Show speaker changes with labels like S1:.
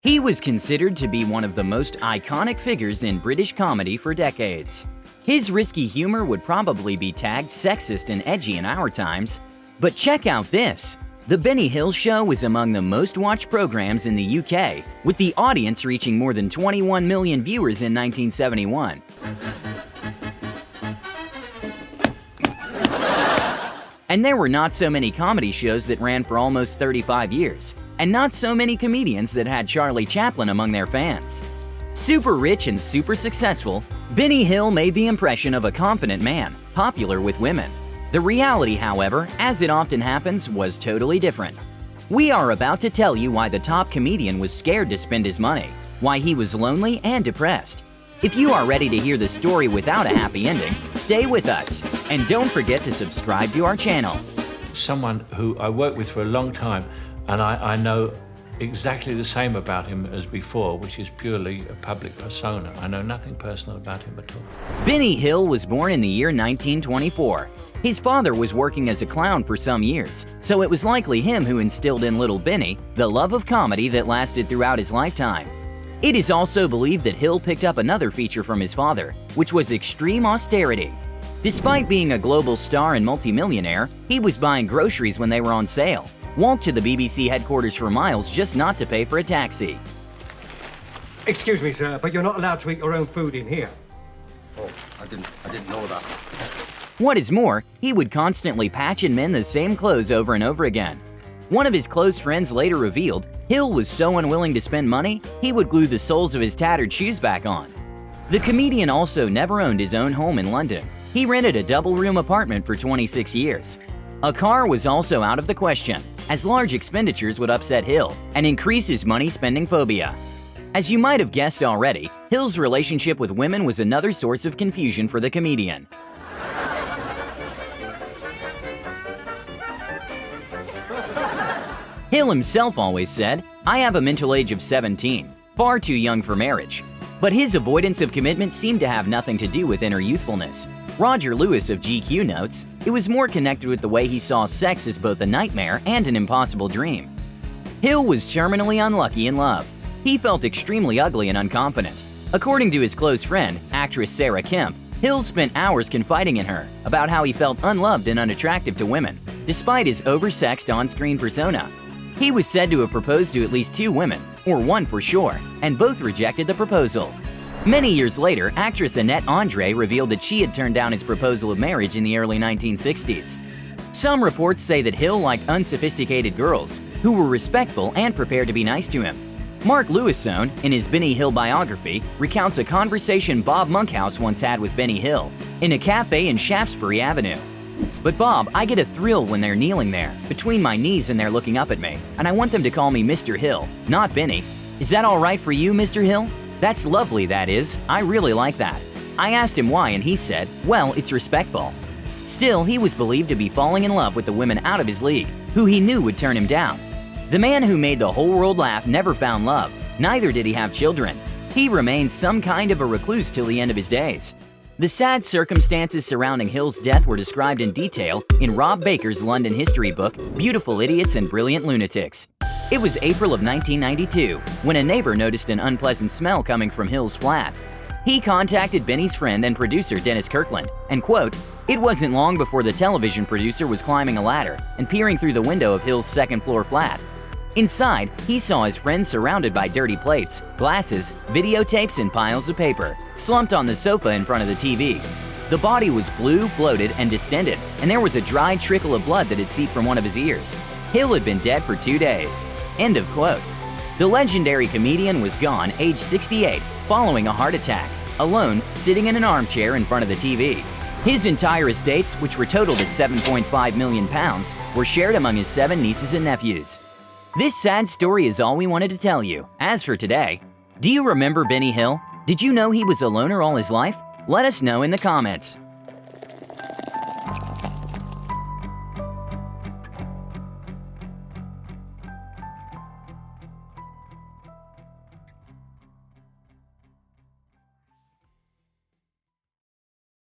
S1: He was considered to be one of the most iconic figures in British comedy for decades. His risky humor would probably be tagged sexist and edgy in our times. But check out this! The Benny Hill Show was among the most watched programs in the UK, with the audience reaching more than 21 million viewers in 1971. And there were not so many comedy shows that ran for almost 35 years, and not so many comedians that had Charlie Chaplin among their fans. Super rich and super successful, Benny Hill made the impression of a confident man, popular with women. The reality, however, as it often happens, was totally different. We are about to tell you why the top comedian was scared to spend his money, why he was lonely and depressed. If you are ready to hear the story without a happy ending, stay with us, and don't forget to subscribe to our channel.
S2: Someone who I worked with for a long time, and I know exactly the same about him as before, which is purely a public persona. I know nothing personal about him at all.
S1: Benny Hill was born in the year 1924. His father was working as a clown for some years, so it was likely him who instilled in little Benny the love of comedy that lasted throughout his lifetime. It is also believed that Hill picked up another feature from his father, which was extreme austerity. Despite being a global star and multimillionaire, he was buying groceries when they were on sale, walked to the BBC headquarters for miles just not to pay for a taxi.
S3: Excuse me, sir, but you're not allowed to eat your own food in here.
S4: Oh, I didn't know that.
S1: What is more, he would constantly patch and mend the same clothes over and over again. One of his close friends later revealed Hill was so unwilling to spend money, he would glue the soles of his tattered shoes back on. The comedian also never owned his own home in London. He rented a double-room apartment for 26 years. A car was also out of the question, as large expenditures would upset Hill and increase his money-spending phobia. As you might have guessed already, Hill's relationship with women was another source of confusion for the comedian. Hill himself always said, "I have a mental age of 17, far too young for marriage." But his avoidance of commitment seemed to have nothing to do with inner youthfulness. Roger Lewis of GQ notes, it was more connected with the way he saw sex as both a nightmare and an impossible dream. Hill was terminally unlucky in love. He felt extremely ugly and unconfident. According to his close friend, actress Sarah Kemp, Hill spent hours confiding in her about how he felt unloved and unattractive to women, despite his oversexed on-screen persona. He was said to have proposed to at least 2 women, or 1 for sure, and both rejected the proposal. Many years later, actress Annette Andre revealed that she had turned down his proposal of marriage in the early 1960s. Some reports say that Hill liked unsophisticated girls, who were respectful and prepared to be nice to him. Mark Lewisohn, in his Benny Hill biography, recounts a conversation Bob Monkhouse once had with Benny Hill in a cafe in Shaftesbury Avenue. "But Bob, I get a thrill when they're kneeling there, between my knees and they're looking up at me, and I want them to call me Mr. Hill, not Benny. Is that all right for you, Mr. Hill? That's lovely, that is. I really like that." I asked him why, and he said, "Well, it's respectful." Still, he was believed to be falling in love with the women out of his league, who he knew would turn him down. The man who made the whole world laugh never found love, neither did he have children. He remained some kind of a recluse till the end of his days. The sad circumstances surrounding Hill's death were described in detail in Rob Baker's London history book, Beautiful Idiots and Brilliant Lunatics. It was April of 1992 when a neighbor noticed an unpleasant smell coming from Hill's flat. He contacted Benny's friend and producer Dennis Kirkland, and quote, "It wasn't long before the television producer was climbing a ladder and peering through the window of Hill's second-floor flat. Inside, he saw his friend surrounded by dirty plates, glasses, videotapes, and piles of paper, slumped on the sofa in front of the TV. The body was blue, bloated, and distended, and there was a dry trickle of blood that had seeped from one of his ears. Hill had been dead for 2 days." End of quote. The legendary comedian was gone, age 68, following a heart attack, alone, sitting in an armchair in front of the TV. His entire estates, which were totaled at £7.5 million, were shared among his 7 nieces and nephews. This sad story is all we wanted to tell you. As for today, do you remember Benny Hill? Did you know he was a loner all his life? Let us know in the comments.